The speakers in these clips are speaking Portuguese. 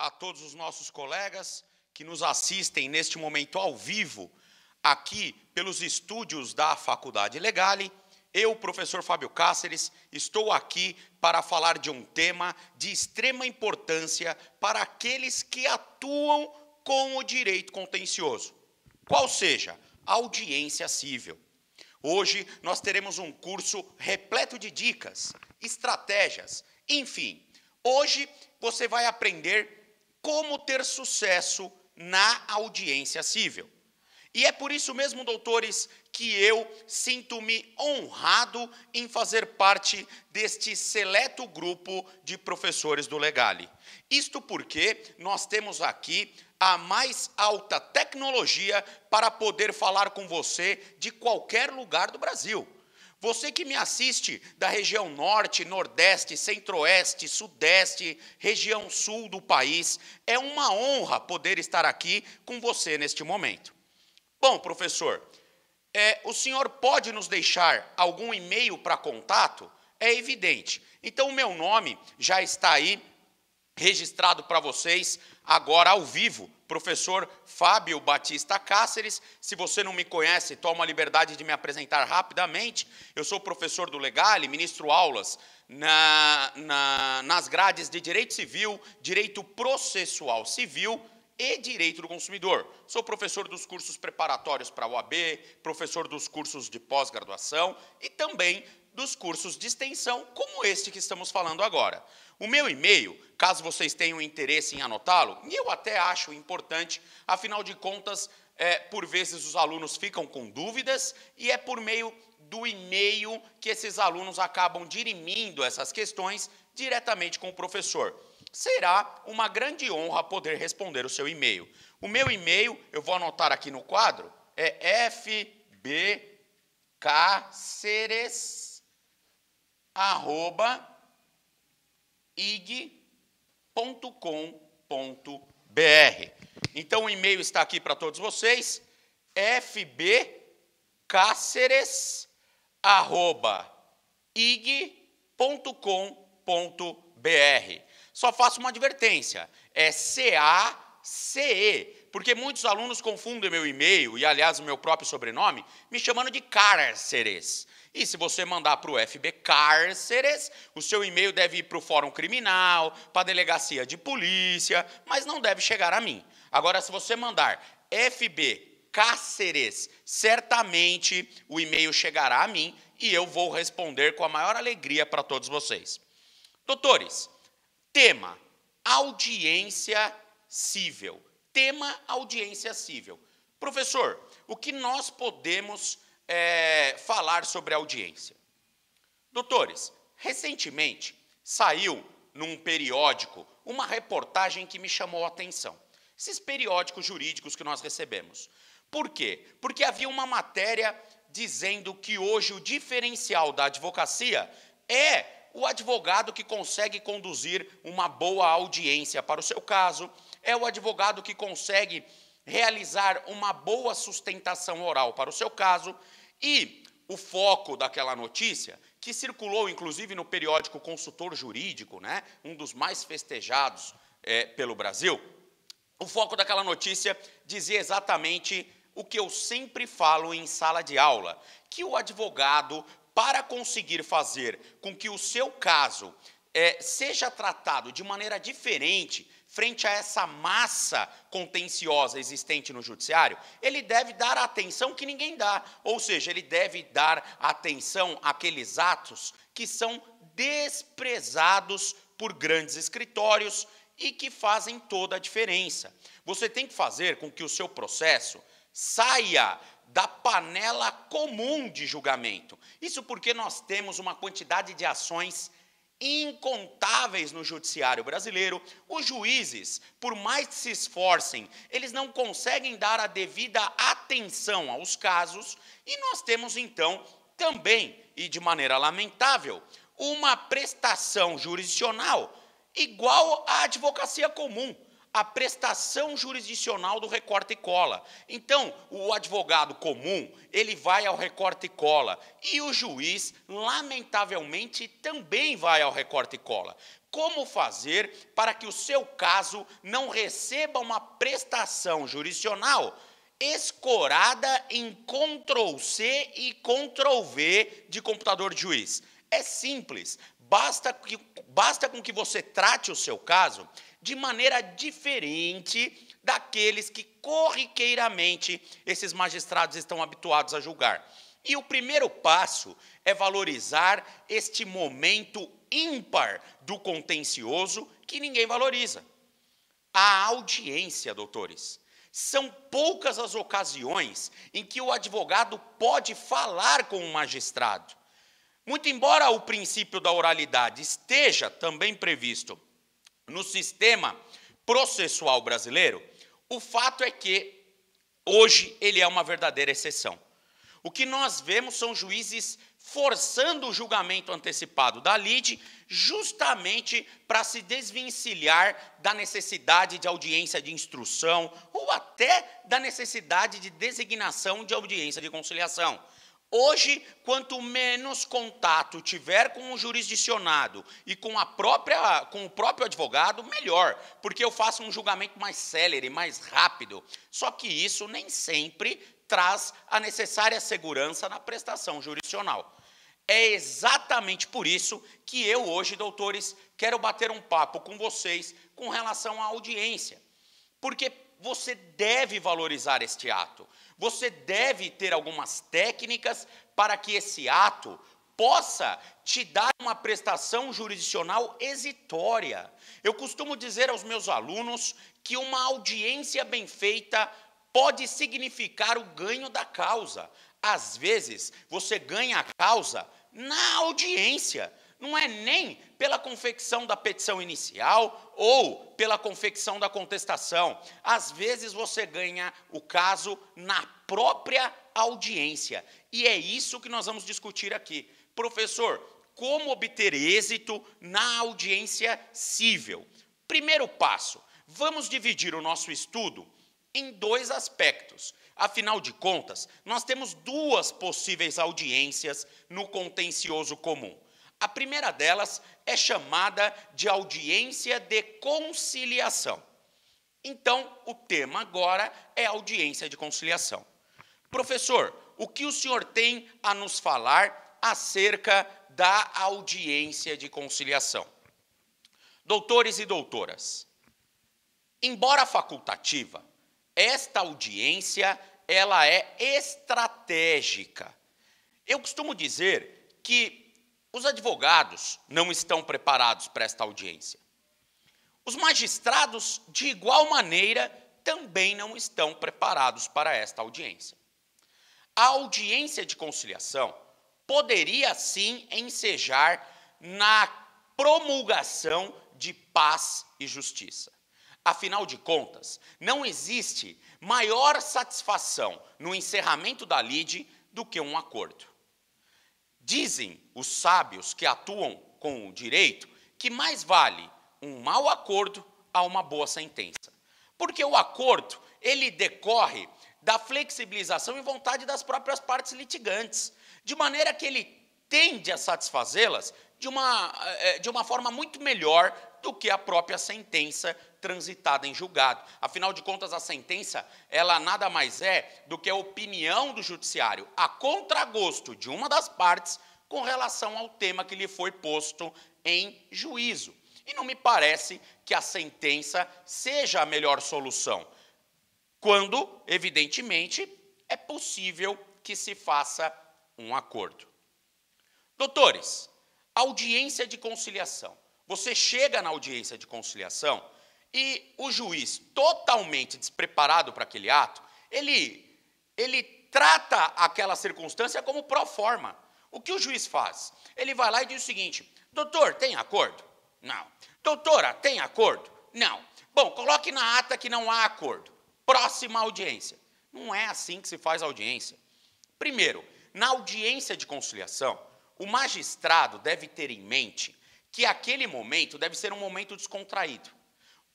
a todos os nossos colegas que nos assistem neste momento ao vivo, aqui pelos estúdios da Faculdade Legale. Eu, professor Fábio Cáceres, estou aqui para falar de um tema de extrema importância para aqueles que atuam com o direito contencioso, qual seja a audiência cível. Hoje nós teremos um curso repleto de dicas, estratégias, enfim. Hoje você vai aprender como ter sucesso na audiência cível. E é por isso mesmo, doutores, que eu sinto-me honrado em fazer parte deste seleto grupo de professores do Legale. Isto porque nós temos aqui a mais alta tecnologia para poder falar com você de qualquer lugar do Brasil. Você que me assiste da região norte, nordeste, centro-oeste, sudeste, região sul do país, é uma honra poder estar aqui com você neste momento. Bom, professor, o senhor pode nos deixar algum e-mail para contato? É evidente. Então, o meu nome já está aí registrado para vocês, agora ao vivo, professor Fábio Batista Cáceres. Se você não me conhece, toma a liberdade de me apresentar rapidamente. Eu sou professor do Legale, ministro aulas nas grades de Direito Civil, Direito Processual Civil e Direito do Consumidor. Sou professor dos cursos preparatórios para a OAB, professor dos cursos de pós-graduação e também dos cursos de extensão, como este que estamos falando agora. O meu e-mail, caso vocês tenham interesse em anotá-lo, e eu até acho importante, afinal de contas, por vezes os alunos ficam com dúvidas, e é por meio do e-mail que esses alunos acabam dirimindo essas questões diretamente com o professor. Será uma grande honra poder responder o seu e-mail. O meu e-mail, eu vou anotar aqui no quadro, é fbcaceres@ig.com.br. Então o e-mail está aqui para todos vocês, fbcaceres@ig.com.br. Só faço uma advertência, é C-A-C-E, porque muitos alunos confundem meu e-mail, e aliás o meu próprio sobrenome, me chamando de Cárceres. E se você mandar para o FB Cárceres, o seu e-mail deve ir para o Fórum Criminal, para a Delegacia de Polícia, mas não deve chegar a mim. Agora, se você mandar FB Cáceres, certamente o e-mail chegará a mim e eu vou responder com a maior alegria para todos vocês. Doutores, tema, audiência cível. Tema, audiência cível. Professor, o que nós podemos falar sobre audiência? Doutores, recentemente saiu num periódico uma reportagem que me chamou a atenção. Esses periódicos jurídicos que nós recebemos. Por quê? Porque havia uma matéria dizendo que hoje o diferencial da advocacia é o advogado que consegue conduzir uma boa audiência para o seu caso, é o advogado que consegue realizar uma boa sustentação oral para o seu caso, e o foco daquela notícia, que circulou inclusive no periódico Consultor Jurídico, né, um dos mais festejados pelo Brasil, o foco daquela notícia dizia exatamente o que eu sempre falo em sala de aula, que o advogado, para conseguir fazer com que o seu caso seja tratado de maneira diferente frente a essa massa contenciosa existente no judiciário, ele deve dar a atenção que ninguém dá, ou seja, ele deve dar atenção àqueles atos que são desprezados por grandes escritórios e que fazem toda a diferença. Você tem que fazer com que o seu processo saia da panela comum de julgamento. Isso porque nós temos uma quantidade de ações incontáveis no judiciário brasileiro. Os juízes, por mais que se esforcem, eles não conseguem dar a devida atenção aos casos, e nós temos então também, e de maneira lamentável, uma prestação jurisdicional igual à advocacia comum. a prestação jurisdicional do recorta e cola. Então, o advogado comum, ele vai ao recorta e cola, e o juiz, lamentavelmente, também vai ao recorta e cola. Como fazer para que o seu caso não receba uma prestação jurisdicional escorada em Ctrl+C e Ctrl+V de computador de juiz? É simples, basta com que você trate o seu caso de maneira diferente daqueles que corriqueiramente esses magistrados estão habituados a julgar. E o primeiro passo é valorizar este momento ímpar do contencioso que ninguém valoriza. A audiência, doutores. São poucas as ocasiões em que o advogado pode falar com o magistrado. Muito embora o princípio da oralidade esteja também previsto no sistema processual brasileiro, o fato é que hoje ele é uma verdadeira exceção. O que nós vemos são juízes forçando o julgamento antecipado da lide justamente para se desvencilhar da necessidade de audiência de instrução ou até da necessidade de designação de audiência de conciliação. Hoje, quanto menos contato tiver com o jurisdicionado e com o próprio advogado, melhor, porque eu faço um julgamento mais célere, mais rápido. Só que isso nem sempre traz a necessária segurança na prestação jurisdicional. É exatamente por isso que eu hoje, doutores, quero bater um papo com vocês com relação à audiência. Porque você deve valorizar este ato. Você deve ter algumas técnicas para que esse ato possa te dar uma prestação jurisdicional exitória. Eu costumo dizer aos meus alunos que uma audiência bem feita pode significar o ganho da causa. Às vezes, você ganha a causa na audiência. Não é nem pela confecção da petição inicial ou pela confecção da contestação. Às vezes você ganha o caso na própria audiência. E é isso que nós vamos discutir aqui. Professor, como obter êxito na audiência cível? Primeiro passo, vamos dividir o nosso estudo em dois aspectos. Afinal de contas, nós temos duas possíveis audiências no contencioso comum. A primeira delas é chamada de audiência de conciliação. Então, o tema agora é audiência de conciliação. Professor, o que o senhor tem a nos falar acerca da audiência de conciliação? Doutores e doutoras, embora facultativa, esta audiência ela é estratégica. Eu costumo dizer que os advogados não estão preparados para esta audiência. Os magistrados, de igual maneira, também não estão preparados para esta audiência. A audiência de conciliação poderia, sim, ensejar na promulgação de paz e justiça. Afinal de contas, não existe maior satisfação no encerramento da lide do que um acordo. Dizem os sábios que atuam com o direito que mais vale um mau acordo a uma boa sentença. Porque o acordo, ele decorre da flexibilização e vontade das próprias partes litigantes, de maneira que ele tende a satisfazê-las de uma forma muito melhor do que a própria sentença transitada em julgado. Afinal de contas, a sentença, ela nada mais é do que a opinião do judiciário, a contragosto de uma das partes, com relação ao tema que lhe foi posto em juízo. E não me parece que a sentença seja a melhor solução, quando, evidentemente, é possível que se faça um acordo. Doutores, audiência de conciliação. Você chega na audiência de conciliação e o juiz, totalmente despreparado para aquele ato, ele trata aquela circunstância como pro forma. O que o juiz faz? Ele vai lá e diz o seguinte: doutor, tem acordo? Não. Doutora, tem acordo? Não. Bom, coloque na ata que não há acordo. Próxima audiência. Não é assim que se faz audiência. Primeiro, na audiência de conciliação, o magistrado deve ter em mente que aquele momento deve ser um momento descontraído.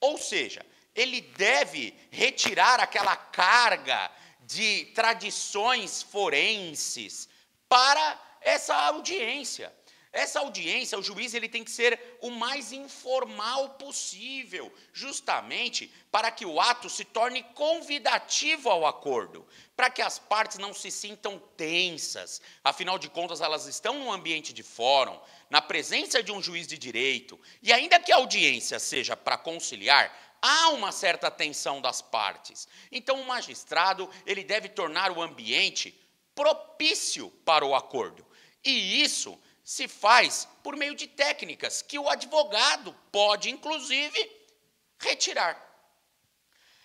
Ou seja, ele deve retirar aquela carga de tradições forenses para essa audiência. Essa audiência, o juiz ele tem que ser o mais informal possível, justamente para que o ato se torne convidativo ao acordo, para que as partes não se sintam tensas. Afinal de contas, elas estão num ambiente de fórum, na presença de um juiz de direito, e ainda que a audiência seja para conciliar, há uma certa tensão das partes. Então, o magistrado ele deve tornar o ambiente propício para o acordo. E isso se faz por meio de técnicas que o advogado pode, inclusive, retirar.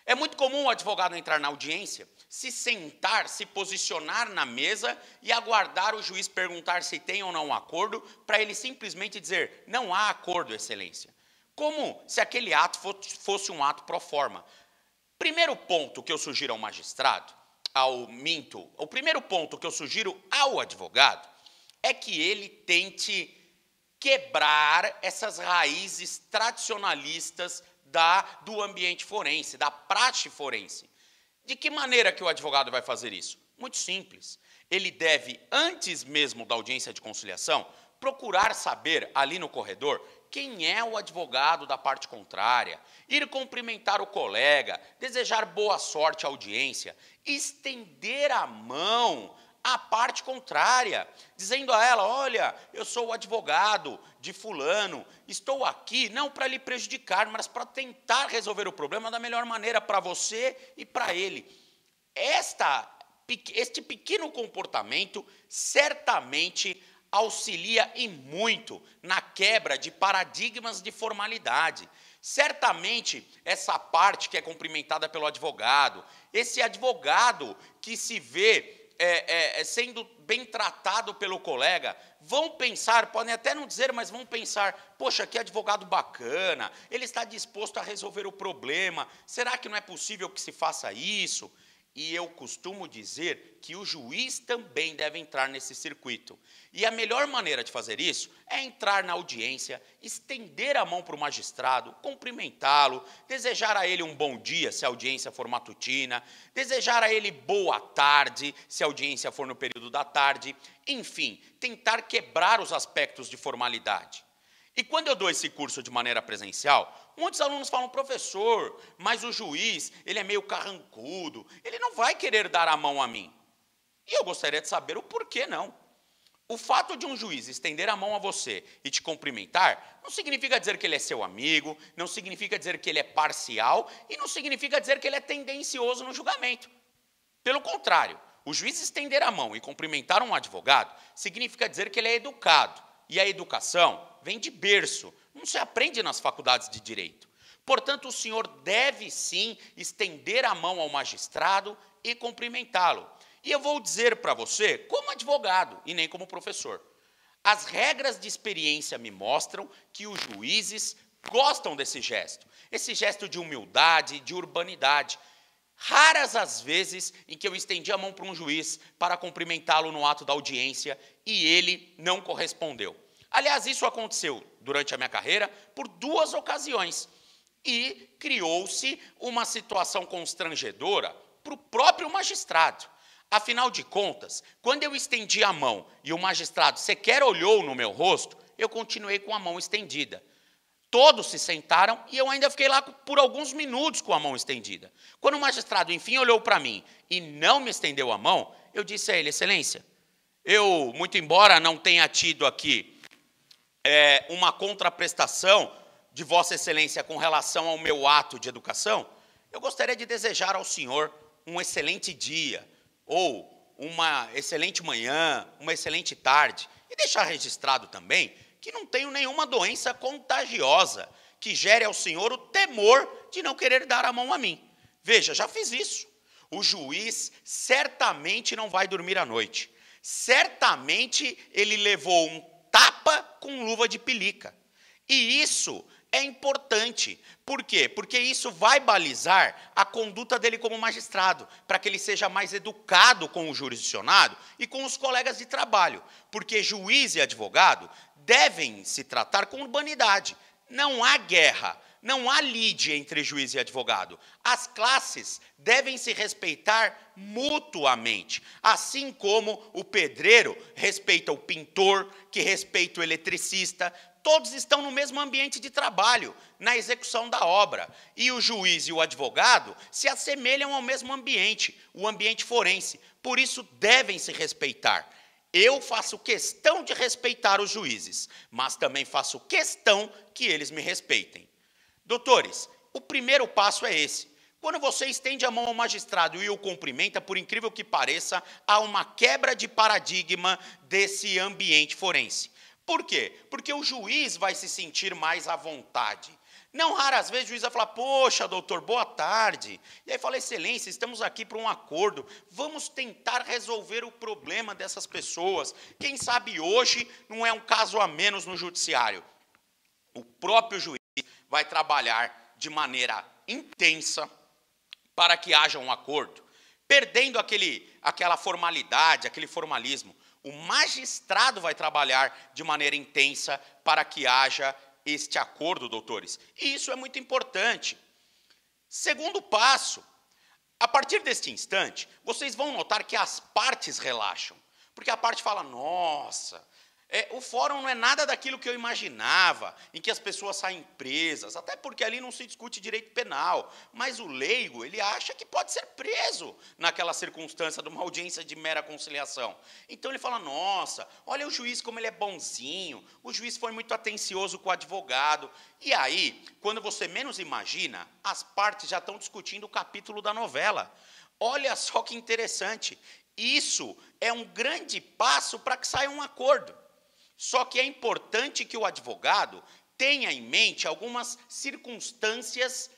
É muito comum o advogado entrar na audiência, se sentar, se posicionar na mesa e aguardar o juiz perguntar se tem ou não um acordo, para ele simplesmente dizer, não há acordo, excelência. Como se aquele ato fosse um ato pro forma. Primeiro ponto que eu sugiro ao magistrado, o primeiro ponto que eu sugiro ao advogado, é que ele tente quebrar essas raízes tradicionalistas do ambiente forense, da praxe forense. De que maneira que o advogado vai fazer isso? Muito simples. Ele deve, antes mesmo da audiência de conciliação, procurar saber ali no corredor quem é o advogado da parte contrária, ir cumprimentar o colega, desejar boa sorte à audiência, estender a mão à parte contrária, dizendo a ela, olha, eu sou o advogado de fulano, estou aqui não para lhe prejudicar, mas para tentar resolver o problema da melhor maneira para você e para ele. Este pequeno comportamento certamente auxilia e muito na quebra de paradigmas de formalidade. Certamente, essa parte que é cumprimentada pelo advogado, esse advogado que se vê sendo bem tratado pelo colega, vão pensar, podem até não dizer, mas vão pensar, poxa, que advogado bacana, ele está disposto a resolver o problema, será que não é possível que se faça isso? E eu costumo dizer que o juiz também deve entrar nesse circuito. E a melhor maneira de fazer isso é entrar na audiência, estender a mão para o magistrado, cumprimentá-lo, desejar a ele um bom dia, se a audiência for matutina, desejar a ele boa tarde, se a audiência for no período da tarde, enfim, tentar quebrar os aspectos de formalidade. E quando eu dou esse curso de maneira presencial, muitos alunos falam, professor, mas o juiz, ele é meio carrancudo, ele não vai querer dar a mão a mim. E eu gostaria de saber o porquê não. O fato de um juiz estender a mão a você e te cumprimentar, não significa dizer que ele é seu amigo, não significa dizer que ele é parcial e não significa dizer que ele é tendencioso no julgamento. Pelo contrário, o juiz estender a mão e cumprimentar um advogado significa dizer que ele é educado. E a educação vem de berço, não se aprende nas faculdades de direito. Portanto, o senhor deve sim estender a mão ao magistrado e cumprimentá-lo. E eu vou dizer para você, como advogado e nem como professor, as regras de experiência me mostram que os juízes gostam desse gesto. Esse gesto de humildade, de urbanidade. Raras as vezes em que eu estendi a mão para um juiz para cumprimentá-lo no ato da audiência e ele não correspondeu. Aliás, isso aconteceu durante a minha carreira por 2 ocasiões e criou-se uma situação constrangedora para o próprio magistrado. Afinal de contas, quando eu estendi a mão e o magistrado sequer olhou no meu rosto, eu continuei com a mão estendida. Todos se sentaram e eu ainda fiquei lá por alguns minutos com a mão estendida. Quando o magistrado, enfim, olhou para mim e não me estendeu a mão, eu disse a ele, excelência, eu, muito embora não tenha tido aqui uma contraprestação de Vossa Excelência com relação ao meu ato de educação, eu gostaria de desejar ao senhor um excelente dia, ou uma excelente manhã, uma excelente tarde, e deixar registrado também que não tenho nenhuma doença contagiosa que gere ao senhor o temor de não querer dar a mão a mim. Veja, já fiz isso. O juiz certamente não vai dormir à noite. Certamente ele levou um tapa com luva de pelica. E isso é importante. Por quê? Porque isso vai balizar a conduta dele como magistrado, para que ele seja mais educado com o jurisdicionado e com os colegas de trabalho. Porque juiz e advogado devem se tratar com urbanidade. Não há guerra, não há lide entre juiz e advogado. As classes devem se respeitar mutuamente, assim como o pedreiro respeita o pintor, que respeita o eletricista. Todos estão no mesmo ambiente de trabalho, na execução da obra. E o juiz e o advogado se assemelham ao mesmo ambiente, o ambiente forense. Por isso, devem se respeitar. Eu faço questão de respeitar os juízes, mas também faço questão que eles me respeitem. Doutores, o primeiro passo é esse. Quando você estende a mão ao magistrado e o cumprimenta, por incrível que pareça, há uma quebra de paradigma desse ambiente forense. Por quê? Porque o juiz vai se sentir mais à vontade. Não raras vezes o juiz vai falar, poxa, doutor, boa tarde. E aí fala, excelência, estamos aqui para um acordo, vamos tentar resolver o problema dessas pessoas. Quem sabe hoje não é um caso a menos no judiciário. O próprio juiz vai trabalhar de maneira intensa para que haja um acordo, perdendo aquela formalidade, aquele formalismo. O magistrado vai trabalhar de maneira intensa para que haja este acordo, doutores. E isso é muito importante. Segundo passo, a partir deste instante, vocês vão notar que as partes relaxam. Porque a parte fala, nossa, o fórum não é nada daquilo que eu imaginava, em que as pessoas saem presas, até porque ali não se discute direito penal, mas o leigo, ele acha que pode ser preso naquela circunstância de uma audiência de mera conciliação. Então ele fala, nossa, olha o juiz como ele é bonzinho, o juiz foi muito atencioso com o advogado. E aí, quando você menos imagina, as partes já estão discutindo o capítulo da novela. Olha só que interessante, isso é um grande passo para que saia um acordo. Só que é importante que o advogado tenha em mente algumas circunstâncias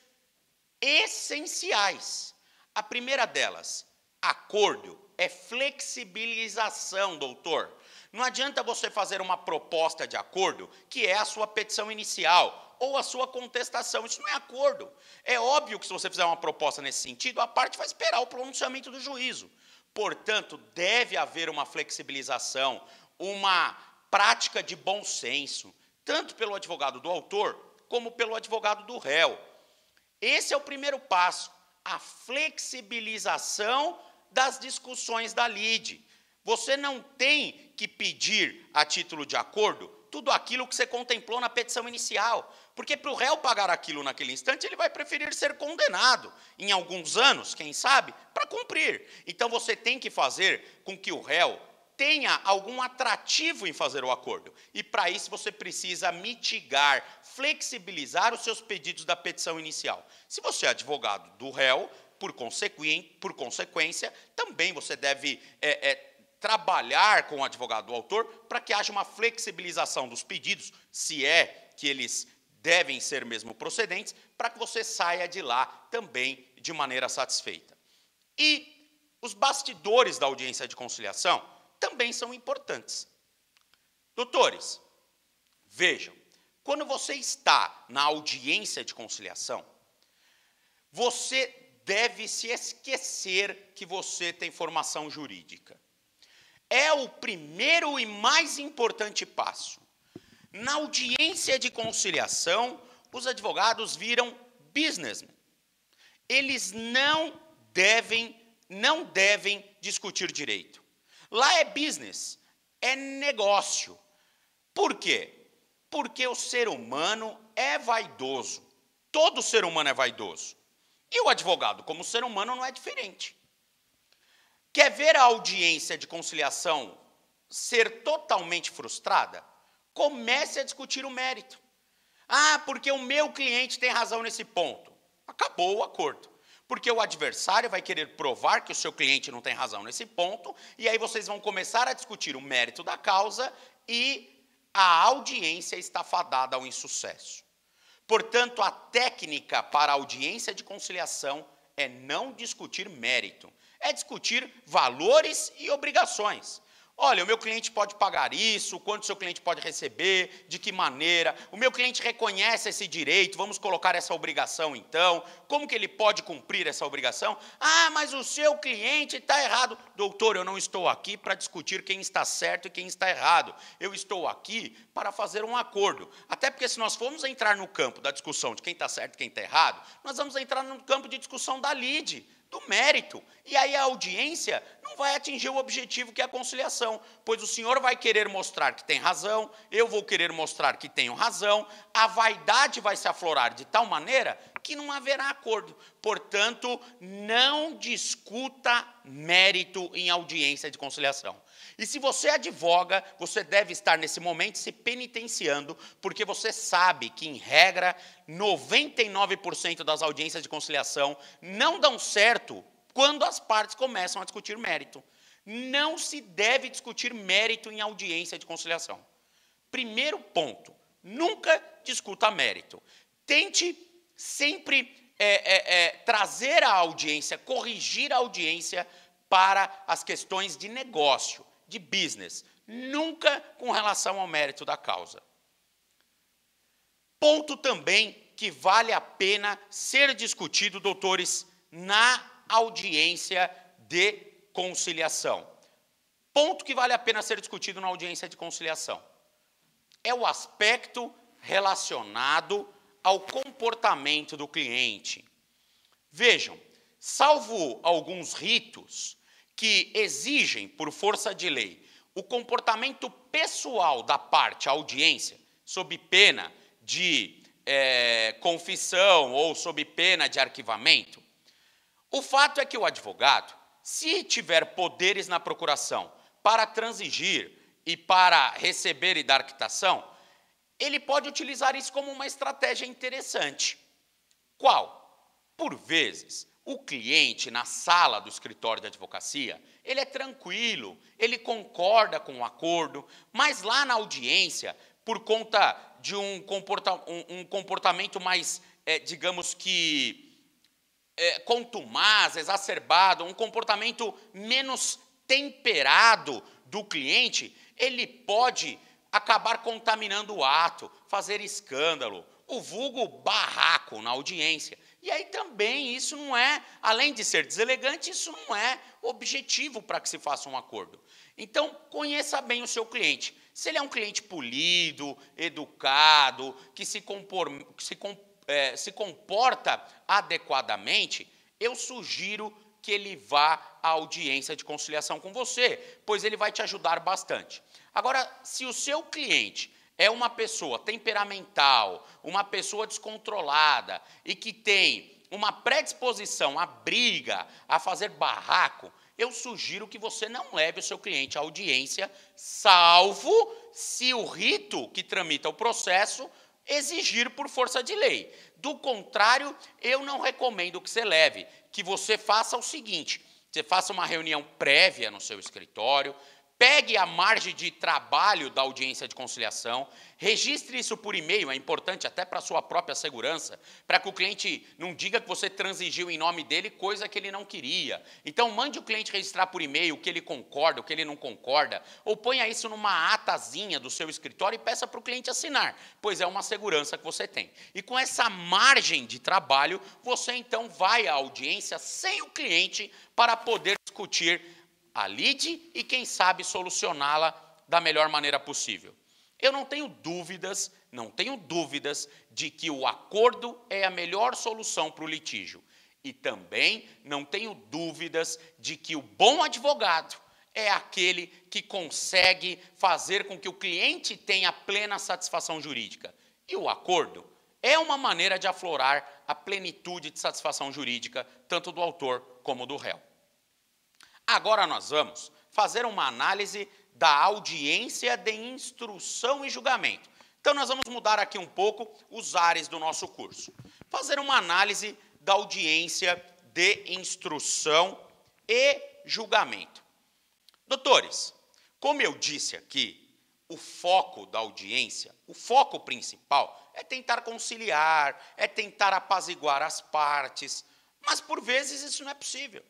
essenciais. A primeira delas, acordo é flexibilização, doutor. Não adianta você fazer uma proposta de acordo, que é a sua petição inicial, ou a sua contestação. Isso não é acordo. É óbvio que se você fizer uma proposta nesse sentido, a parte vai esperar o pronunciamento do juízo. Portanto, deve haver uma flexibilização, uma prática de bom senso, tanto pelo advogado do autor, como pelo advogado do réu. Esse é o primeiro passo, a flexibilização das discussões da lide. Você não tem que pedir, a título de acordo, tudo aquilo que você contemplou na petição inicial, porque para o réu pagar aquilo naquele instante, ele vai preferir ser condenado, em alguns anos, quem sabe, para cumprir. Então, você tem que fazer com que o réu tenha algum atrativo em fazer o acordo. E, para isso, você precisa mitigar, flexibilizar os seus pedidos da petição inicial. Se você é advogado do réu, por consequência, também você deve trabalhar com o advogado do autor para que haja uma flexibilização dos pedidos, se é que eles devem ser mesmo procedentes, para que você saia de lá também de maneira satisfeita. E os bastidores da audiência de conciliação também são importantes. Doutores, vejam, quando você está na audiência de conciliação, você deve se esquecer que você tem formação jurídica. É o primeiro e mais importante passo. Na audiência de conciliação, os advogados viram businessmen. Eles não devem discutir direito. Lá é business, é negócio. Por quê? Porque o ser humano é vaidoso. Todo ser humano é vaidoso. E o advogado, como ser humano, não é diferente. Quer ver a audiência de conciliação ser totalmente frustrada? Comece a discutir o mérito. Ah, porque o meu cliente tem razão nesse ponto. Acabou o acordo. Porque o adversário vai querer provar que o seu cliente não tem razão nesse ponto, e aí vocês vão começar a discutir o mérito da causa e a audiência está fadada ao insucesso. Portanto, a técnica para a audiência de conciliação é não discutir mérito, é discutir valores e obrigações. Olha, o meu cliente pode pagar isso, quanto o seu cliente pode receber, de que maneira, o meu cliente reconhece esse direito, vamos colocar essa obrigação então, como que ele pode cumprir essa obrigação? Ah, mas o seu cliente está errado. Doutor, eu não estou aqui para discutir quem está certo e quem está errado, eu estou aqui para fazer um acordo, até porque se nós formos entrar no campo da discussão de quem está certo e quem está errado, nós vamos entrar no campo de discussão da lide, do mérito. E aí a audiência não vai atingir o objetivo que é a conciliação, pois o senhor vai querer mostrar que tem razão, eu vou querer mostrar que tenho razão, a vaidade vai se aflorar de tal maneira que não haverá acordo. Portanto, não discuta mérito em audiência de conciliação. E se você advoga, você deve estar nesse momento se penitenciando, porque você sabe que, em regra, 99% das audiências de conciliação não dão certo quando as partes começam a discutir mérito. Não se deve discutir mérito em audiência de conciliação. Primeiro ponto, nunca discuta mérito. Tente sempre trazer a audiência, corrigir a audiência para as questões de negócio, de business, nunca com relação ao mérito da causa. Ponto também que vale a pena ser discutido, doutores, na audiência de conciliação. Ponto que vale a pena ser discutido na audiência de conciliação é o aspecto relacionado ao comportamento do cliente. Vejam, salvo alguns ritos que exigem, por força de lei, o comportamento pessoal da parte, a audiência, sob pena de confissão ou sob pena de arquivamento, o fato é que o advogado, se tiver poderes na procuração para transigir e para receber e dar quitação, ele pode utilizar isso como uma estratégia interessante. Qual? Por vezes, o cliente, na sala do escritório de advocacia, ele é tranquilo, ele concorda com o acordo, mas lá na audiência, por conta de um comportamento mais, digamos que, contumaz, exacerbado, um comportamento menos temperado do cliente, ele pode acabar contaminando o ato, fazer escândalo, o vulgo barraco na audiência. E aí também isso não é, além de ser deselegante, isso não é objetivo para que se faça um acordo. Então, conheça bem o seu cliente. Se ele é um cliente polido, educado, que se comporta adequadamente, eu sugiro que ele vá à audiência de conciliação com você, pois ele vai te ajudar bastante. Agora, se o seu cliente é uma pessoa temperamental, uma pessoa descontrolada e que tem uma predisposição à briga, a fazer barraco, eu sugiro que você não leve o seu cliente à audiência, salvo se o rito que tramita o processo exigir por força de lei. Do contrário, eu não recomendo que você leve, que você faça o seguinte: você faça uma reunião prévia no seu escritório, pegue a margem de trabalho da audiência de conciliação, registre isso por e-mail, é importante até para a sua própria segurança, para que o cliente não diga que você transigiu em nome dele, coisa que ele não queria. Então, mande o cliente registrar por e-mail o que ele concorda, o que ele não concorda, ou ponha isso numa atazinha do seu escritório e peça para o cliente assinar, pois é uma segurança que você tem. E com essa margem de trabalho, você então vai à audiência sem o cliente para poder discutir a lide e, quem sabe, solucioná-la da melhor maneira possível. Eu não tenho dúvidas de que o acordo é a melhor solução para o litígio. E também não tenho dúvidas de que o bom advogado é aquele que consegue fazer com que o cliente tenha plena satisfação jurídica. E o acordo é uma maneira de aflorar a plenitude de satisfação jurídica, tanto do autor como do réu. Agora nós vamos fazer uma análise da audiência de instrução e julgamento. Então nós vamos mudar aqui um pouco os ares do nosso curso. Fazer uma análise da audiência de instrução e julgamento. Doutores, como eu disse aqui, o foco da audiência, o foco principal é tentar conciliar, é tentar apaziguar as partes, mas por vezes isso não é possível.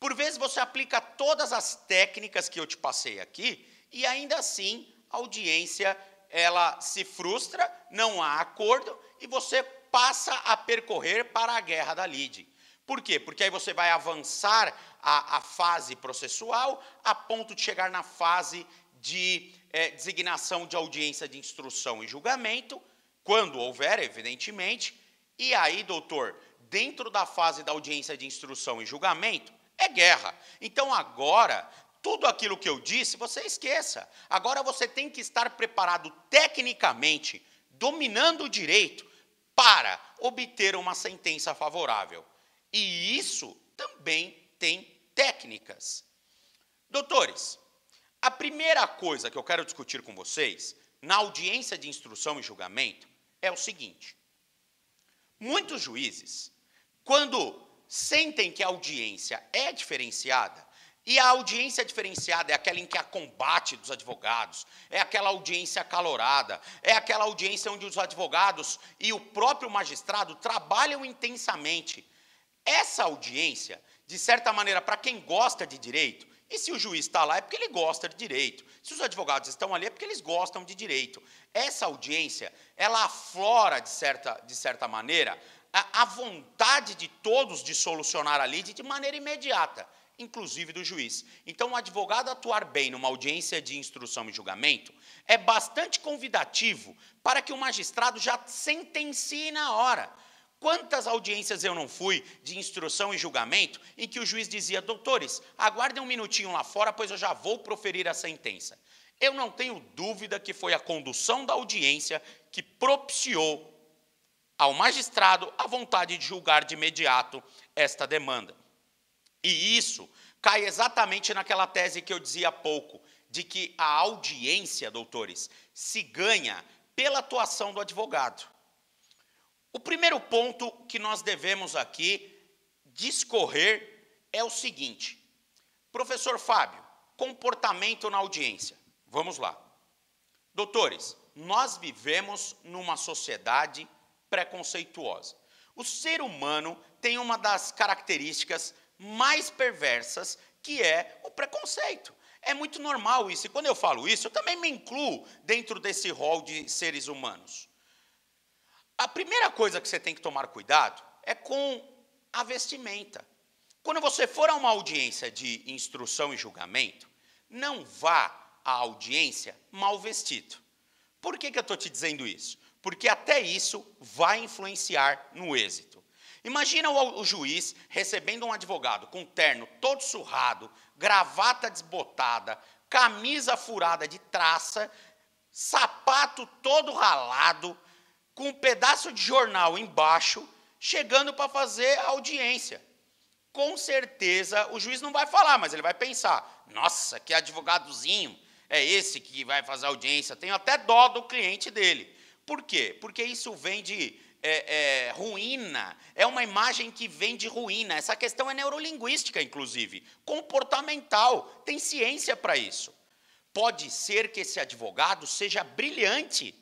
Por vezes você aplica todas as técnicas que eu te passei aqui e ainda assim a audiência ela se frustra, não há acordo e você passa a percorrer para a guerra da lide. Por quê? Porque aí você vai avançar a fase processual a ponto de chegar na fase de designação de audiência de instrução e julgamento, quando houver, evidentemente, e aí, doutor, dentro da fase da audiência de instrução e julgamento, é guerra. Então, agora, tudo aquilo que eu disse, você esqueça. Agora você tem que estar preparado tecnicamente, dominando o direito, para obter uma sentença favorável. E isso também tem técnicas. Doutores, a primeira coisa que eu quero discutir com vocês, na audiência de instrução e julgamento, é o seguinte. Muitos juízes, quando sentem que a audiência é diferenciada, e a audiência diferenciada é aquela em que há combate dos advogados, é aquela audiência acalorada, é aquela audiência onde os advogados e o próprio magistrado trabalham intensamente. Essa audiência, de certa maneira, para quem gosta de direito, e se o juiz está lá é porque ele gosta de direito, se os advogados estão ali é porque eles gostam de direito. Essa audiência, ela aflora, de certa maneira, a vontade de todos de solucionar a lide de maneira imediata, inclusive do juiz. Então, o advogado atuar bem numa audiência de instrução e julgamento é bastante convidativo para que o magistrado já sentencie na hora. Quantas audiências eu não fui de instrução e julgamento em que o juiz dizia, doutores, aguardem um minutinho lá fora, pois eu já vou proferir a sentença. Eu não tenho dúvida que foi a condução da audiência que propiciou ao magistrado a vontade de julgar de imediato esta demanda. E isso cai exatamente naquela tese que eu dizia há pouco, de que a audiência, doutores, se ganha pela atuação do advogado. O primeiro ponto que nós devemos aqui discorrer é o seguinte. Professor Fábio, comportamento na audiência. Vamos lá. Doutores, nós vivemos numa sociedade preconceituosa. O ser humano tem uma das características mais perversas, que é o preconceito. É muito normal isso. E quando eu falo isso, eu também me incluo dentro desse rol de seres humanos. A primeira coisa que você tem que tomar cuidado é com a vestimenta. Quando você for a uma audiência de instrução e julgamento, não vá à audiência mal vestido. Por que eu estou te dizendo isso? Porque até isso vai influenciar no êxito. Imagina o juiz recebendo um advogado com terno todo surrado, gravata desbotada, camisa furada de traça, sapato todo ralado, com um pedaço de jornal embaixo, chegando para fazer a audiência. Com certeza o juiz não vai falar, mas ele vai pensar, nossa, que advogadozinho é esse que vai fazer a audiência, tenho até dó do cliente dele. Por quê? Porque isso vem de ruína, é uma imagem que vem de ruína. Essa questão é neurolinguística, inclusive, comportamental, tem ciência para isso. Pode ser que esse advogado seja brilhante,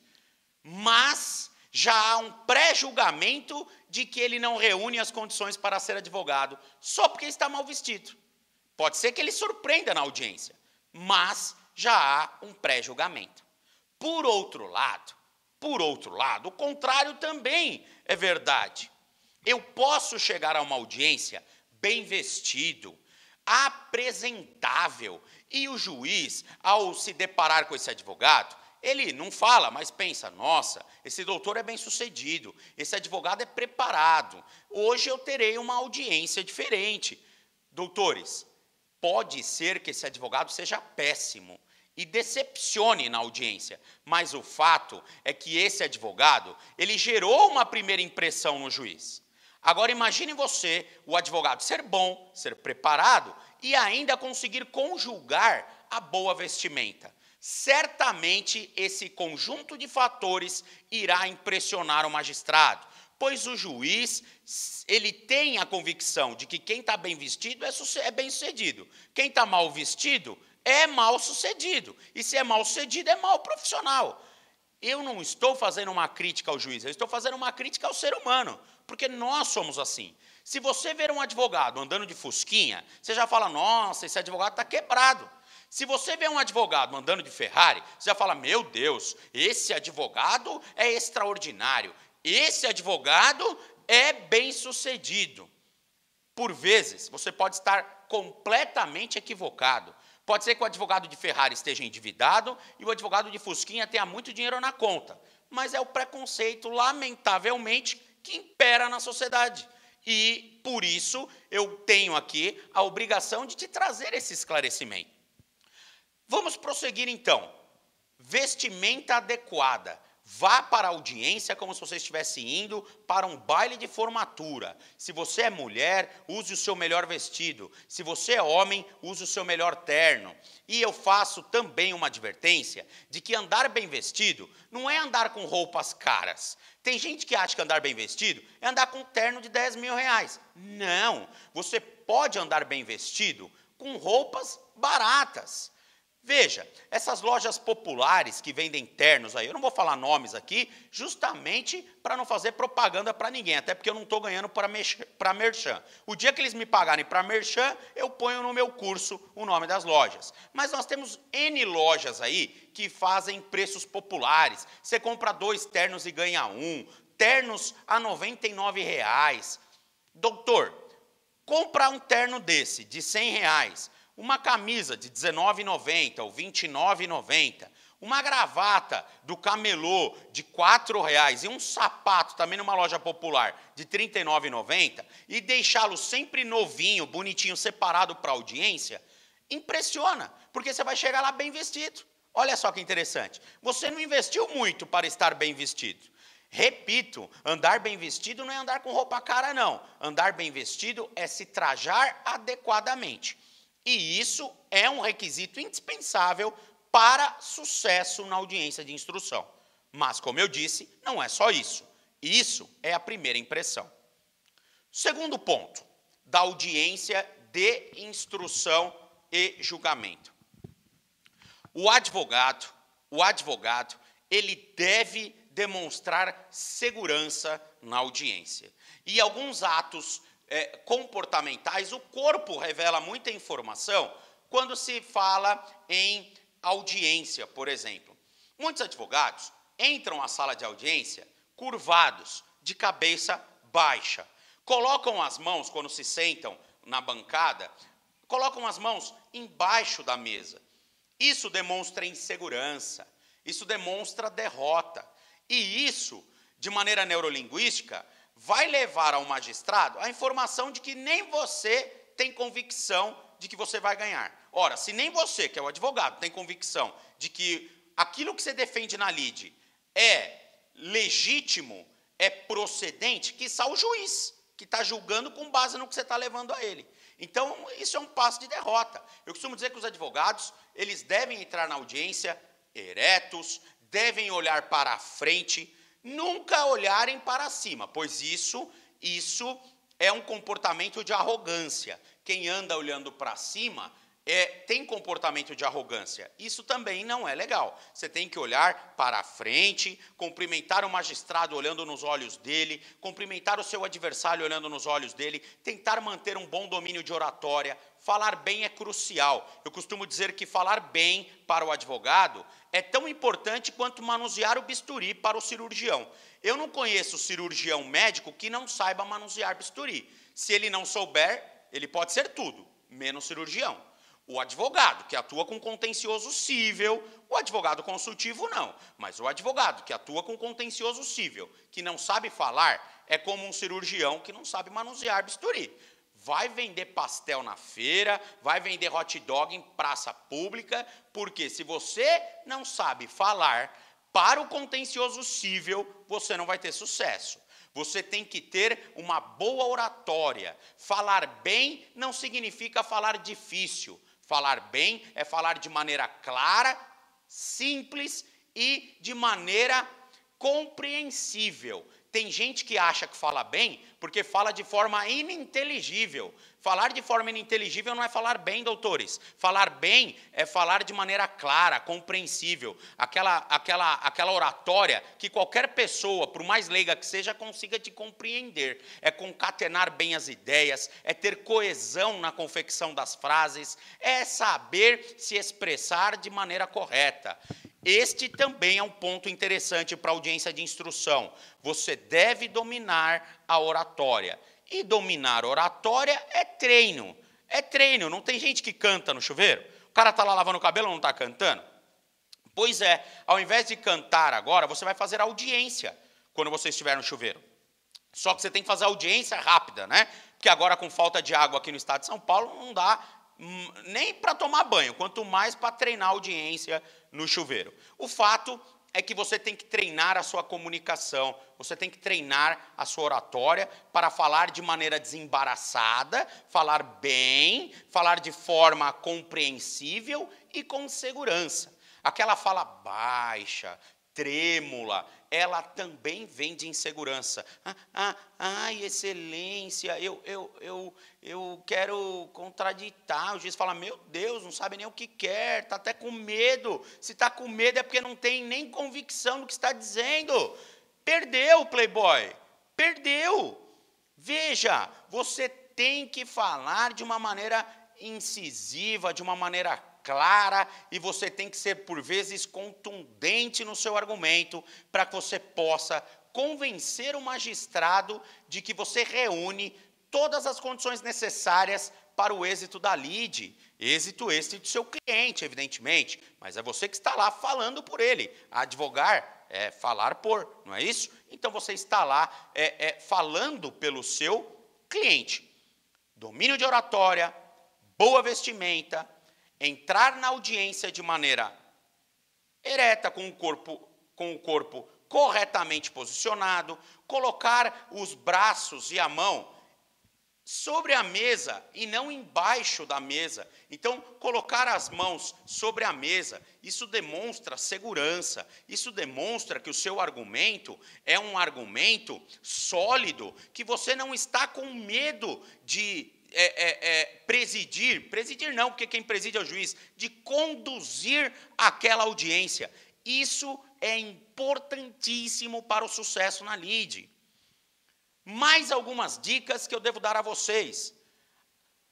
mas já há um pré-julgamento de que ele não reúne as condições para ser advogado, só porque está mal vestido. Pode ser que ele surpreenda na audiência, mas já há um pré-julgamento. Por outro lado, o contrário também é verdade. Eu posso chegar a uma audiência bem vestido, apresentável, e o juiz, ao se deparar com esse advogado, ele não fala, mas pensa, nossa, esse doutor é bem-sucedido, esse advogado é preparado, hoje eu terei uma audiência diferente. Doutores, pode ser que esse advogado seja péssimo e decepcione na audiência, mas o fato é que esse advogado, ele gerou uma primeira impressão no juiz. Agora imagine você, o advogado, ser bom, ser preparado e ainda conseguir conjugar a boa vestimenta. Certamente esse conjunto de fatores irá impressionar o magistrado, pois o juiz, ele tem a convicção de que quem está bem vestido é bem-sucedido, quem está mal vestido é mal-sucedido, e se é mal-sucedido é mal profissional. Eu não estou fazendo uma crítica ao juiz, eu estou fazendo uma crítica ao ser humano, porque nós somos assim. Se você ver um advogado andando de fusquinha, você já fala, nossa, esse advogado está quebrado. Se você vê um advogado andando de Ferrari, você já fala, meu Deus, esse advogado é extraordinário, esse advogado é bem-sucedido. Por vezes, você pode estar completamente equivocado. Pode ser que o advogado de Ferrari esteja endividado e o advogado de fusquinha tenha muito dinheiro na conta. Mas é o preconceito, lamentavelmente, que impera na sociedade. E, por isso, eu tenho aqui a obrigação de te trazer esse esclarecimento. Vamos prosseguir, então. Vestimenta adequada. Vá para a audiência como se você estivesse indo para um baile de formatura. Se você é mulher, use o seu melhor vestido. Se você é homem, use o seu melhor terno. E eu faço também uma advertência de que andar bem vestido não é andar com roupas caras. Tem gente que acha que andar bem vestido é andar com um terno de 10 mil reais. Não, você pode andar bem vestido com roupas baratas. Veja, essas lojas populares que vendem ternos aí, eu não vou falar nomes aqui, justamente para não fazer propaganda para ninguém, até porque eu não estou ganhando para merchan. O dia que eles me pagarem para merchan, eu ponho no meu curso o nome das lojas. Mas nós temos N lojas aí que fazem preços populares. Você compra 2 ternos e ganha 1, ternos a R$ 99. Doutor, compra um terno desse, de R$ 100, uma camisa de R$19,90 ou R$29,90, uma gravata do camelô de R$ 4,00 e um sapato também numa loja popular de R$ 39,90 e deixá-lo sempre novinho, bonitinho, separado para audiência, impressiona, porque você vai chegar lá bem vestido. Olha só que interessante, você não investiu muito para estar bem vestido. Repito, andar bem vestido não é andar com roupa cara, não. Andar bem vestido é se trajar adequadamente. E isso é um requisito indispensável para sucesso na audiência de instrução. Mas, como eu disse, não é só isso. Isso é a primeira impressão. Segundo ponto, da audiência de instrução e julgamento. O advogado, ele deve demonstrar segurança na audiência. E alguns atos comportamentais, o corpo revela muita informação quando se fala em audiência, por exemplo. Muitos advogados entram à sala de audiência curvados, de cabeça baixa. Colocam as mãos, quando se sentam na bancada, colocam as mãos embaixo da mesa. Isso demonstra insegurança, isso demonstra derrota. E isso, de maneira neurolinguística, vai levar ao magistrado a informação de que nem você tem convicção de que você vai ganhar. Ora, se nem você, que é o advogado, tem convicção de que aquilo que você defende na lide é legítimo, é procedente, quiçá o juiz, que está julgando com base no que você está levando a ele. Então, isso é um passo de derrota. Eu costumo dizer que os advogados, eles devem entrar na audiência eretos, devem olhar para a frente, nunca olharem para cima, pois isso é um comportamento de arrogância. Quem anda olhando para cima tem comportamento de arrogância. Isso também não é legal. Você tem que olhar para a frente, cumprimentar o magistrado olhando nos olhos dele, cumprimentar o seu adversário olhando nos olhos dele, tentar manter um bom domínio de oratória. Falar bem é crucial. Eu costumo dizer que falar bem para o advogado é tão importante quanto manusear o bisturi para o cirurgião. Eu não conheço cirurgião médico que não saiba manusear bisturi. Se ele não souber, ele pode ser tudo, menos cirurgião. O advogado, que atua com contencioso cível, o advogado consultivo não, mas o advogado que atua com contencioso cível, que não sabe falar, é como um cirurgião que não sabe manusear bisturi. Vai vender pastel na feira, vai vender hot dog em praça pública, porque se você não sabe falar para o contencioso cível, você não vai ter sucesso. Você tem que ter uma boa oratória. Falar bem não significa falar difícil. Falar bem é falar de maneira clara, simples e de maneira compreensível. Tem gente que acha que fala bem porque fala de forma ininteligível, Falar de forma ininteligível não é falar bem, doutores. Falar bem é falar de maneira clara, compreensível. Aquela oratória que qualquer pessoa, por mais leiga que seja, consiga te compreender. É concatenar bem as ideias, é ter coesão na confecção das frases, é saber se expressar de maneira correta. Este também é um ponto interessante para a audiência de instrução. Você deve dominar a oratória. E dominar oratória é treino. É treino. Não tem gente que canta no chuveiro? O cara está lá lavando o cabelo e não está cantando? Pois é, ao invés de cantar agora, você vai fazer audiência quando você estiver no chuveiro. Só que você tem que fazer audiência rápida, né? Porque agora, com falta de água aqui no estado de São Paulo, não dá nem para tomar banho, quanto mais para treinar audiência no chuveiro. O fato é que você tem que treinar a sua comunicação, você tem que treinar a sua oratória para falar de maneira desembaraçada, falar bem, falar de forma compreensível e com segurança. Aquela fala baixa, trêmula, ela também vem de insegurança. Ai, excelência, eu quero contraditar. O juiz fala, meu Deus, não sabe nem o que quer, está até com medo. Se está com medo é porque não tem nem convicção do que está dizendo. Perdeu, playboy, perdeu. Veja, você tem que falar de uma maneira incisiva, de uma maneira clara, e você tem que ser, por vezes, contundente no seu argumento, para que você possa convencer o magistrado de que você reúne todas as condições necessárias para o êxito da lide. Êxito este do seu cliente, evidentemente, mas é você que está lá falando por ele. Advogar é falar por, não é isso? Então você está lá falando pelo seu cliente. Domínio de oratória, boa vestimenta, entrar na audiência de maneira ereta, com o corpo corretamente posicionado, colocar os braços e a mão sobre a mesa e não embaixo da mesa. Então, colocar as mãos sobre a mesa, isso demonstra segurança, isso demonstra que o seu argumento é um argumento sólido, que você não está com medo de presidir não, porque quem preside é o juiz, de conduzir aquela audiência. Isso é importantíssimo para o sucesso na lide. Mais algumas dicas que eu devo dar a vocês.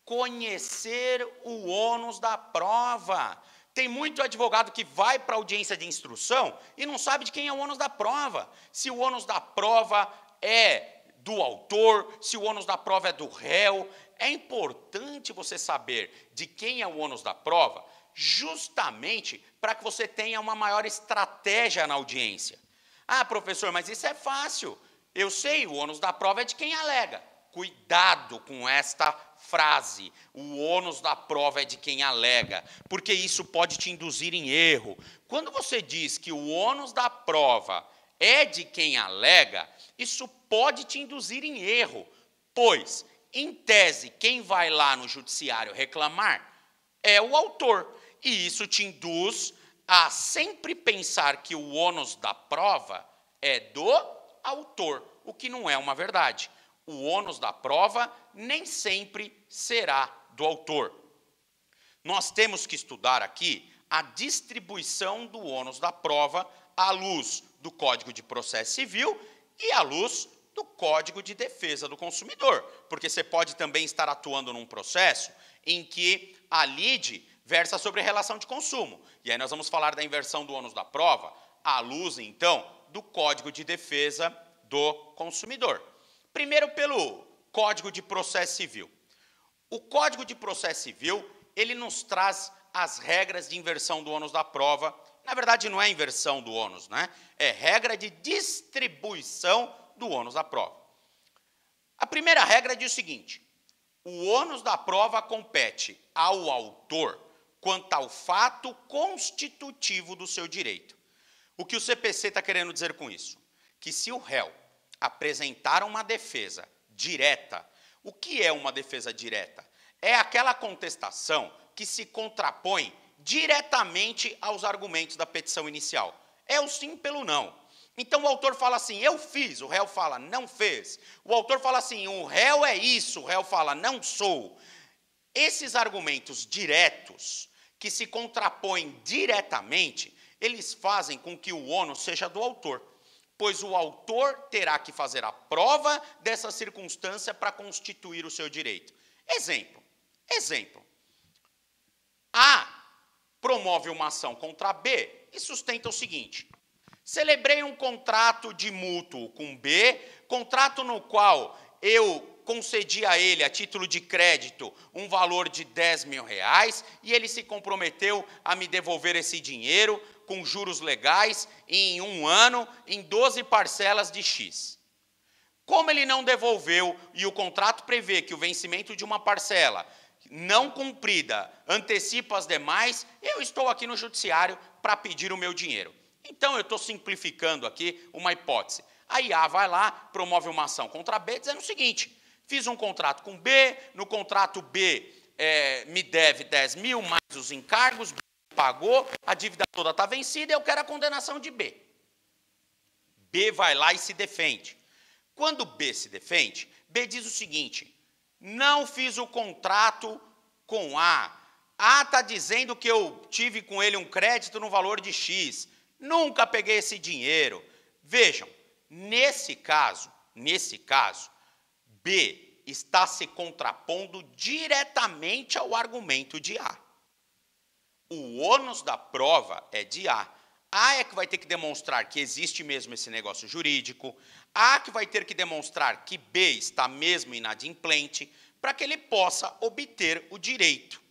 Conhecer o ônus da prova. Tem muito advogado que vai para a audiência de instrução e não sabe de quem é o ônus da prova. Se o ônus da prova é do autor, se o ônus da prova é do réu. É importante você saber de quem é o ônus da prova, justamente para que você tenha uma maior estratégia na audiência. Ah, professor, mas isso é fácil. Eu sei, o ônus da prova é de quem alega. Cuidado com esta frase. O ônus da prova é de quem alega, porque isso pode te induzir em erro. Quando você diz que o ônus da prova é de quem alega, isso pode te induzir em erro, pois, em tese, quem vai lá no judiciário reclamar é o autor. E isso te induz a sempre pensar que o ônus da prova é do autor, o que não é uma verdade. O ônus da prova nem sempre será do autor. Nós temos que estudar aqui a distribuição do ônus da prova à luz do Código de Processo Civil e à luz do Código de Defesa do Consumidor, porque você pode também estar atuando num processo em que a lide versa sobre relação de consumo. E aí nós vamos falar da inversão do ônus da prova, à luz, então, do Código de Defesa do Consumidor. Primeiro, pelo Código de Processo Civil. O Código de Processo Civil, ele nos traz as regras de inversão do ônus da prova. Na verdade, não é inversão do ônus, né? É regra de distribuição do ônus da prova. A primeira regra diz o seguinte: o ônus da prova compete ao autor quanto ao fato constitutivo do seu direito. O que o CPC está querendo dizer com isso? Que se o réu apresentar uma defesa direta, o que é uma defesa direta? É aquela contestação que se contrapõe diretamente aos argumentos da petição inicial. É o sim pelo não. Então o autor fala assim, eu fiz, o réu fala, não fez. O autor fala assim, o réu é isso, o réu fala, não sou. Esses argumentos diretos, que se contrapõem diretamente, eles fazem com que o ônus seja do autor, pois o autor terá que fazer a prova dessa circunstância para constituir o seu direito. Exemplo. A promove uma ação contra B e sustenta o seguinte: celebrei um contrato de mútuo com B, contrato no qual eu concedi a ele, a título de crédito, um valor de R$10.000, e ele se comprometeu a me devolver esse dinheiro com juros legais em 1 ano, em 12 parcelas de X. Como ele não devolveu e o contrato prevê que o vencimento de uma parcela não cumprida antecipa as demais, eu estou aqui no judiciário para pedir o meu dinheiro. Então, eu estou simplificando aqui uma hipótese. Aí A vai lá, promove uma ação contra B, dizendo o seguinte: fiz um contrato com B, no contrato B me deve 10 mil mais os encargos, B pagou, a dívida toda está vencida, eu quero a condenação de B. B vai lá e se defende. Quando B se defende, B diz o seguinte: não fiz o contrato com A. A está dizendo que eu tive com ele um crédito no valor de X. Nunca peguei esse dinheiro. Vejam, nesse caso, B está se contrapondo diretamente ao argumento de A. O ônus da prova é de A. A é que vai ter que demonstrar que existe mesmo esse negócio jurídico. A que vai ter que demonstrar que B está mesmo inadimplente para que ele possa obter o direito.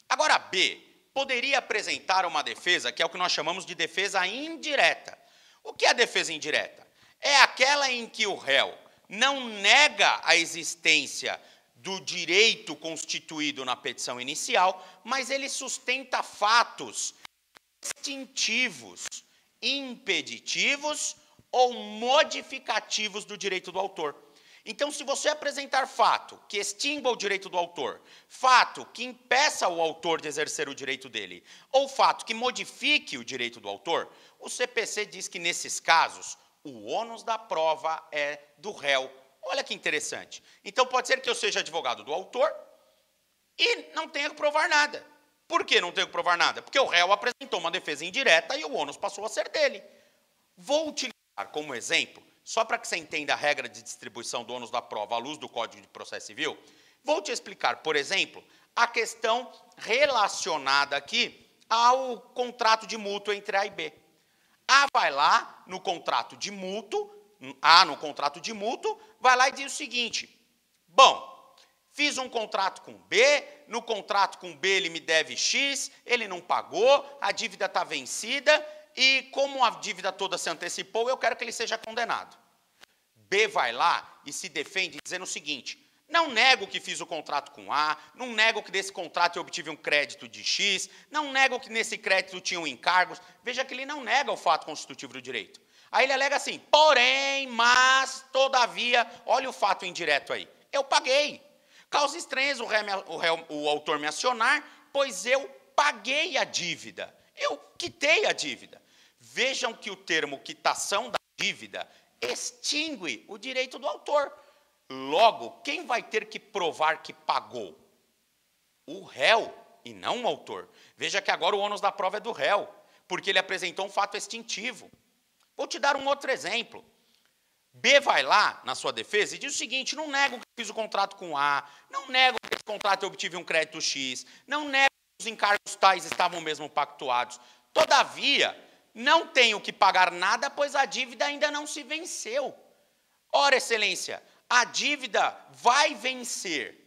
Agora, B poderia apresentar uma defesa, que é o que nós chamamos de defesa indireta. O que é a defesa indireta? É aquela em que o réu não nega a existência do direito constituído na petição inicial, mas ele sustenta fatos extintivos, impeditivos ou modificativos do direito do autor. Então, se você apresentar fato que extingua o direito do autor, fato que impeça o autor de exercer o direito dele, ou fato que modifique o direito do autor, o CPC diz que, nesses casos, o ônus da prova é do réu. Olha que interessante. Então, pode ser que eu seja advogado do autor e não tenha que provar nada. Por que não tenho que provar nada? Porque o réu apresentou uma defesa indireta e o ônus passou a ser dele. Vou utilizar como exemplo, só para que você entenda a regra de distribuição do ônus da prova à luz do Código de Processo Civil, vou te explicar, por exemplo, a questão relacionada aqui ao contrato de mútuo entre A e B. A vai lá no contrato de mútuo, vai lá e diz o seguinte: bom, fiz um contrato com B, no contrato com B ele me deve X, ele não pagou, a dívida está vencida, e como a dívida toda se antecipou, eu quero que ele seja condenado. B vai lá e se defende dizendo o seguinte: não nego que fiz o contrato com A, não nego que desse contrato eu obtive um crédito de X, não nego que nesse crédito tinham encargos. Veja que ele não nega o fato constitutivo do direito. Aí ele alega assim: porém, mas, todavia, olha o fato indireto aí, eu paguei. Causa estranheza o autor me acionar, pois eu paguei a dívida, eu quitei a dívida. Vejam que o termo quitação da dívida extingue o direito do autor. Logo, quem vai ter que provar que pagou? O réu e não o autor. Veja que agora o ônus da prova é do réu, porque ele apresentou um fato extintivo. Vou te dar um outro exemplo. B vai lá na sua defesa e diz o seguinte: não nego que fiz o contrato com A, não nego que esse contrato eu obtive um crédito X, não nego que os encargos tais estavam mesmo pactuados. Todavia, não tenho que pagar nada, pois a dívida ainda não se venceu. Ora, excelência, a dívida vai vencer.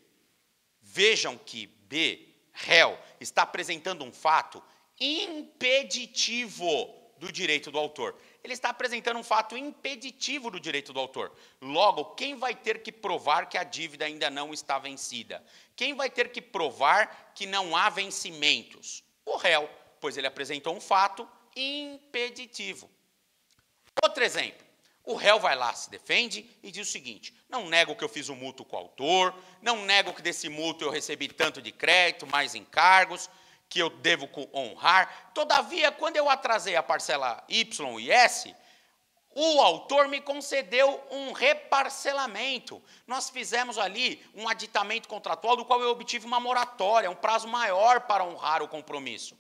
Vejam que B, réu, está apresentando um fato impeditivo do direito do autor. Ele está apresentando um fato impeditivo do direito do autor. Logo, quem vai ter que provar que a dívida ainda não está vencida? Quem vai ter que provar que não há vencimentos? O réu, pois ele apresentou um fato impeditivo. Outro exemplo. O réu vai lá, se defende e diz o seguinte: não nego que eu fiz um mútuo com o autor, não nego que desse mútuo eu recebi tanto de crédito, mais encargos, que eu devo honrar. Todavia, quando eu atrasei a parcela Y e S, o autor me concedeu um reparcelamento. Nós fizemos ali um aditamento contratual do qual eu obtive uma moratória, um prazo maior para honrar o compromisso.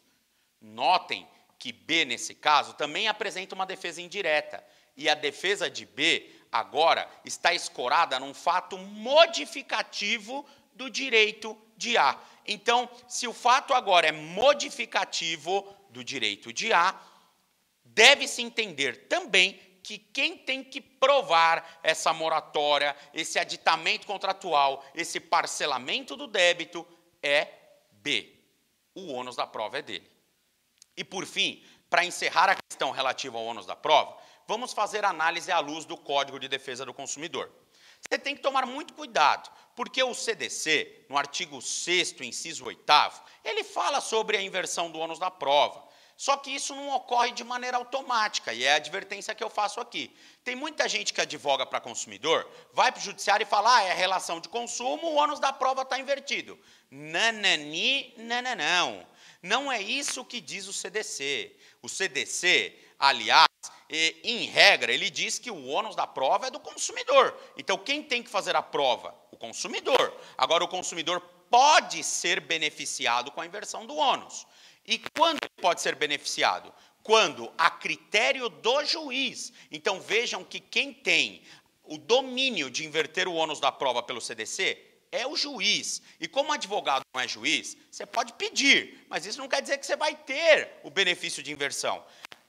Notem que B, nesse caso, também apresenta uma defesa indireta. E a defesa de B, agora, está escorada num fato modificativo do direito de A. Então, se o fato agora é modificativo do direito de A, deve-se entender também que quem tem que provar essa moratória, esse aditamento contratual, esse parcelamento do débito é B. O ônus da prova é dele. E, por fim, para encerrar a questão relativa ao ônus da prova, vamos fazer análise à luz do Código de Defesa do Consumidor. Você tem que tomar muito cuidado, porque o CDC, no artigo 6º, inciso 8º, ele fala sobre a inversão do ônus da prova. Só que isso não ocorre de maneira automática, e é a advertência que eu faço aqui. Tem muita gente que advoga para consumidor, vai para o judiciário e fala, é relação de consumo, o ônus da prova está invertido. Nanani, nananão. Não é isso que diz o CDC. O CDC, aliás, em regra, ele diz que o ônus da prova é do consumidor. Então, quem tem que fazer a prova? O consumidor. Agora, o consumidor pode ser beneficiado com a inversão do ônus. E quando pode ser beneficiado? Quando a critério do juiz. Então, vejam que quem tem o domínio de inverter o ônus da prova pelo CDC é o juiz. E como advogado não é juiz, você pode pedir, mas isso não quer dizer que você vai ter o benefício de inversão.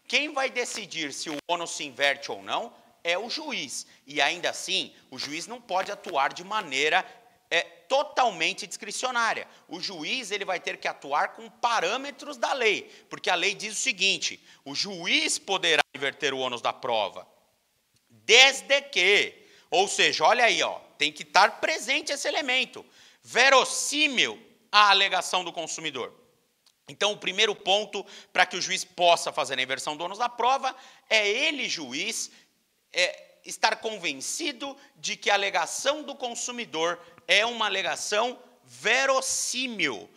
Quem vai decidir se o ônus se inverte ou não é o juiz. E ainda assim, o juiz não pode atuar de maneira totalmente discricionária. O juiz ele vai ter que atuar com parâmetros da lei, porque a lei diz o seguinte, o juiz poderá inverter o ônus da prova, desde que, ou seja, olha aí, ó, tem que estar presente esse elemento, verossímil à alegação do consumidor. Então, o primeiro ponto para que o juiz possa fazer a inversão do ônus da prova é ele, juiz, estar convencido de que a alegação do consumidor é uma alegação verossímil.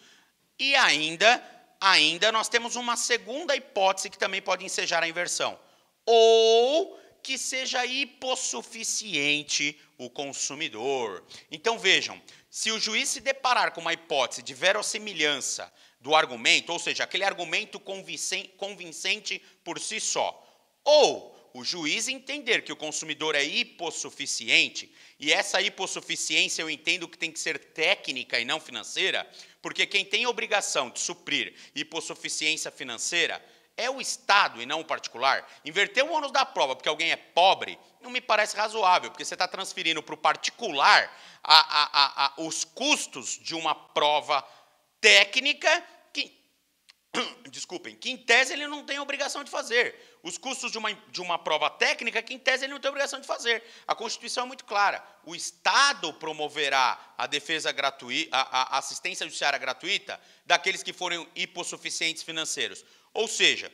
E ainda nós temos uma segunda hipótese que também pode ensejar a inversão. Ou que seja hipossuficiente o consumidor. Então, vejam, se o juiz se deparar com uma hipótese de verossimilhança do argumento, ou seja, aquele argumento convincente por si só, ou o juiz entender que o consumidor é hipossuficiente, e essa hipossuficiência eu entendo que tem que ser técnica e não financeira, porque quem tem a obrigação de suprir hipossuficiência financeira é o Estado e não o particular. Inverter o ônus da prova porque alguém é pobre não me parece razoável, porque você está transferindo para o particular os custos de uma prova técnica que em tese ele não tem a obrigação de fazer. Os custos de uma prova técnica que em tese ele não tem a obrigação de fazer. A Constituição é muito clara. O Estado promoverá a defesa gratuita, a assistência judiciária gratuita daqueles que forem hipossuficientes financeiros. Ou seja,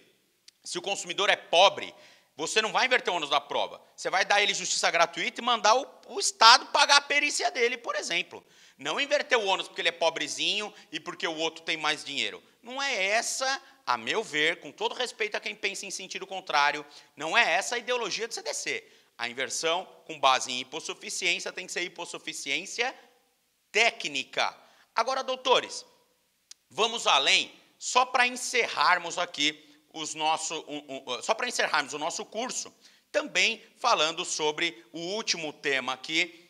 se o consumidor é pobre, você não vai inverter o ônus da prova. Você vai dar a ele justiça gratuita e mandar o Estado pagar a perícia dele, por exemplo. Não inverter o ônus porque ele é pobrezinho e porque o outro tem mais dinheiro. Não é essa, a meu ver, com todo respeito a quem pensa em sentido contrário, não é essa a ideologia do CDC. A inversão com base em hipossuficiência tem que ser hipossuficiência técnica. Agora, doutores, vamos além, só para encerrarmos aqui o nosso curso, também falando sobre o último tema aqui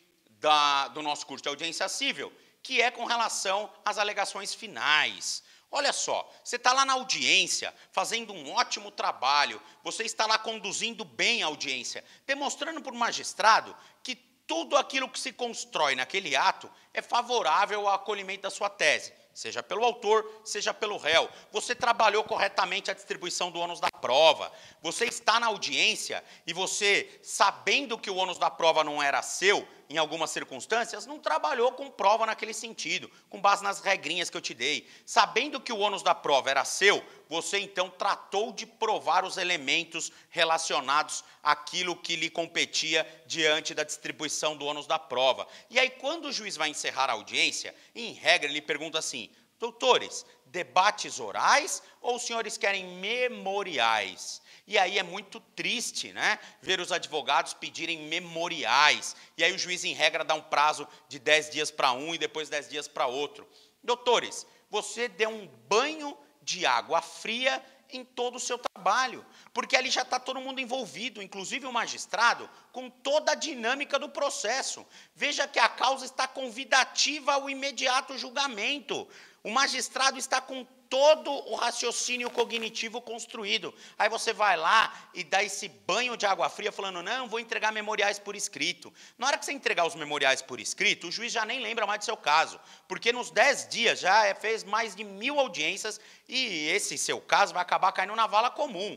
do nosso curso de audiência civil, que é com relação às alegações finais. Olha só, você está lá na audiência, fazendo um ótimo trabalho, você está lá conduzindo bem a audiência, demonstrando para o magistrado que tudo aquilo que se constrói naquele ato é favorável ao acolhimento da sua tese, seja pelo autor, seja pelo réu. Você trabalhou corretamente a distribuição do ônus da prova, você está na audiência e você, sabendo que o ônus da prova não era seu, em algumas circunstâncias, não trabalhou com prova naquele sentido, com base nas regrinhas que eu te dei. Sabendo que o ônus da prova era seu, você então tratou de provar os elementos relacionados àquilo que lhe competia diante da distribuição do ônus da prova. E aí, quando o juiz vai encerrar a audiência, em regra, ele pergunta assim, Doutores, debates orais ou os senhores querem memoriais? E aí é muito triste, né, ver os advogados pedirem memoriais. E aí o juiz, em regra, dá um prazo de 10 dias para um e depois 10 dias para outro. Doutores, você deu um banho de água fria em todo o seu trabalho, porque ali já está todo mundo envolvido, inclusive o magistrado, com toda a dinâmica do processo. Veja que a causa está convidativa ao imediato julgamento. O magistrado está com todo o raciocínio cognitivo construído. Aí você vai lá e dá esse banho de água fria falando, não, vou entregar memoriais por escrito. Na hora que você entregar os memoriais por escrito, o juiz já nem lembra mais do seu caso, porque nos 10 dias já fez mais de 1000 audiências e esse seu caso vai acabar caindo na vala comum.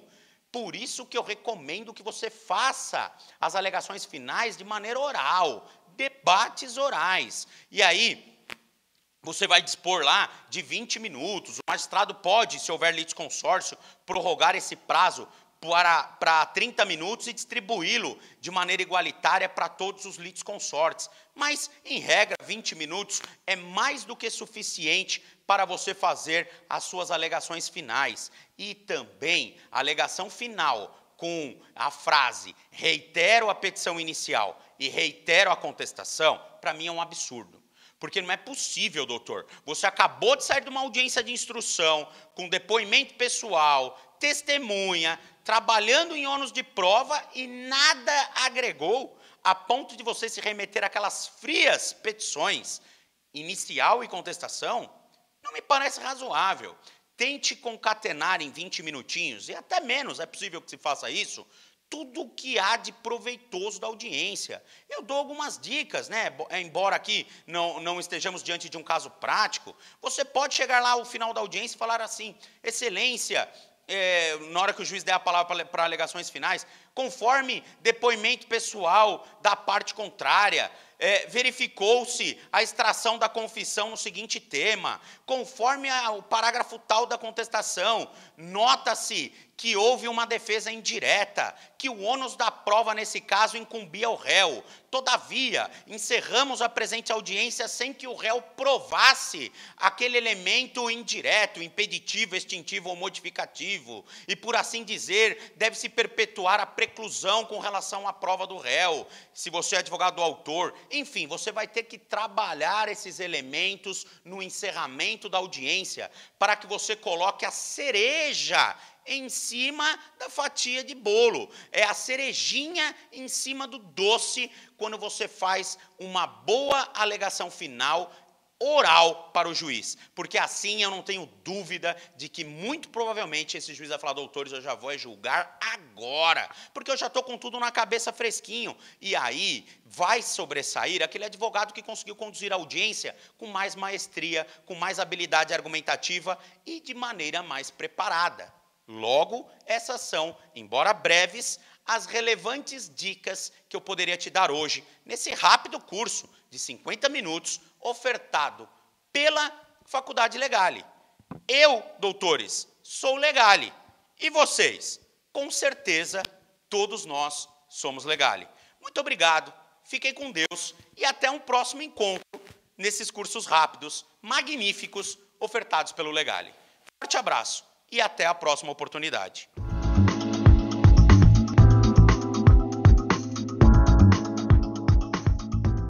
Por isso que eu recomendo que você faça as alegações finais de maneira oral, debates orais. E aí, você vai dispor lá de 20 minutos, o magistrado pode, se houver litisconsórcio, prorrogar esse prazo para 30 minutos e distribuí-lo de maneira igualitária para todos os litisconsortes. Mas, em regra, 20 minutos é mais do que suficiente para você fazer as suas alegações finais. E também, a alegação final com a frase, reitero a petição inicial e reitero a contestação, para mim é um absurdo. Porque não é possível, doutor, você acabou de sair de uma audiência de instrução, com depoimento pessoal, testemunha, trabalhando em ônus de prova e nada agregou, a ponto de você se remeter àquelas frias petições, inicial e contestação, não me parece razoável. Tente concatenar em 20 minutinhos, e até menos, é possível que se faça isso, tudo o que há de proveitoso da audiência. Eu dou algumas dicas, né? Embora aqui não estejamos diante de um caso prático, você pode chegar lá ao final da audiência e falar assim, excelência, na hora que o juiz der a palavra para alegações finais, conforme depoimento pessoal da parte contrária, verificou-se a extração da confissão no seguinte tema, conforme o parágrafo tal da contestação, nota-se que houve uma defesa indireta, que o ônus da prova, nesse caso, incumbia ao réu. Todavia, encerramos a presente audiência sem que o réu provasse aquele elemento indireto, impeditivo, extintivo ou modificativo, e, por assim dizer, deve-se perpetuar a preclusão com relação à prova do réu, se você é advogado do autor. Enfim, você vai ter que trabalhar esses elementos no encerramento da audiência, para que você coloque a cereja em cima da fatia de bolo. É a cerejinha em cima do doce quando você faz uma boa alegação final oral para o juiz. Porque assim eu não tenho dúvida de que muito provavelmente esse juiz vai falar, doutores, eu já vou julgar agora, porque eu já estou com tudo na cabeça fresquinho. E aí vai sobressair aquele advogado que conseguiu conduzir a audiência com mais maestria, com mais habilidade argumentativa e de maneira mais preparada. Logo, essas são, embora breves, as relevantes dicas que eu poderia te dar hoje, nesse rápido curso de 50 minutos, ofertado pela Faculdade Legale. Eu, doutores, sou Legale. E vocês? Com certeza, todos nós somos Legale. Muito obrigado, fiquem com Deus e até um próximo encontro nesses cursos rápidos, magníficos, ofertados pelo Legale. Forte abraço. E até a próxima oportunidade.